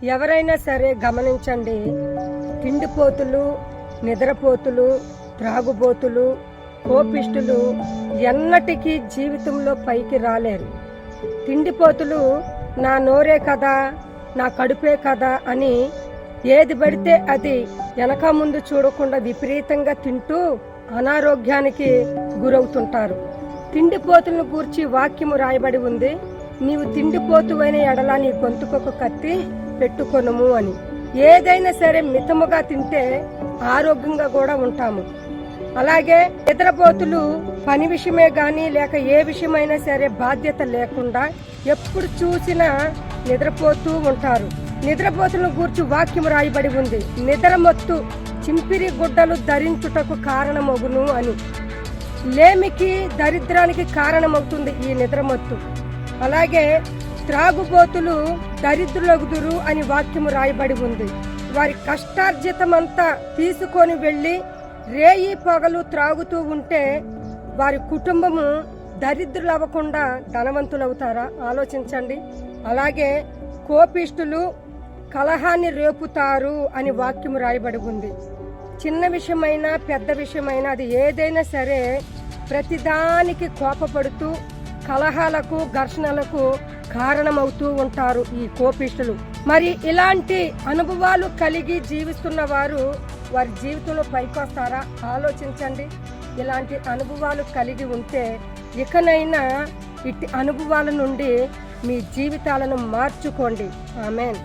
ఎవరైనా సరే గమనించండి, తిండిపోతులు, నిద్రపోతులు, త్రాగుబోతులు, కోపిష్టులు ఎన్నటికీ జీవితంలో పైకి రాలేరు. తిండిపోతులు నా నోరే కదా, నా కడుపే కదా అని ఏది పడితే అది వెనక ముందు చూడకుండా విపరీతంగా తింటూ అనారోగ్యానికి గురవుతుంటారు. తిండిపోతులను గూర్చి వాక్యము రాయబడి ఉంది, నీవు తిండిపోతువైన ఎడల నీ గొంతుకొక కత్తి పెట్టుకొనుము అని. ఏదైనా సరే మితముగా తింటే ఆరోగ్యంగా కూడా ఉంటాము. అలాగే నిద్రపోతులు పని విషయమే గాని లేక ఏ విషయమైనా సరే బాధ్యత లేకుండా ఎప్పుడు చూసినా నిద్రపోతూ ఉంటారు. నిద్రపోతులను గూర్చి వాక్యం రాయబడి ఉంది, నిద్రమత్తు చింపిరి గుడ్డలు ధరించుటకు కారణమగును అని. లేమికి, దరిద్రానికి కారణమవుతుంది ఈ నిద్రమత్తు. అలాగే త్రాగుబోతులు దరిద్రులగుదురు అని వాక్యము రాయబడి ఉంది. వారి కష్టార్జితమంతా తీసుకొని వెళ్లి రేయి పగలు త్రాగుతూ ఉంటే వారి కుటుంబము దరిద్రులు అవ్వకుండా ధనవంతులవుతారా? ఆలోచించండి. అలాగే కోపిష్టులు కలహాన్ని రేపుతారు అని వాక్యము రాయబడి ఉంది. చిన్న విషయమైనా పెద్ద విషయమైనా అది ఏదైనా సరే ప్రతిదానికి కోపపడుతూ కలహాలకు, ఘర్షణలకు కారణమవుతూ ఉంటారు ఈ కోపిష్టులు. మరి ఇలాంటి అనుభవాలు కలిగి జీవిస్తున్న వారు వారి జీవితంలో పైకొస్తారా? ఆలోచించండి. ఇలాంటి అనుభవాలు కలిగి ఉంటే ఇకనైనా ఇట్టి అనుభవాల నుండి మీ జీవితాలను మార్చుకోండి. ఆమేన్.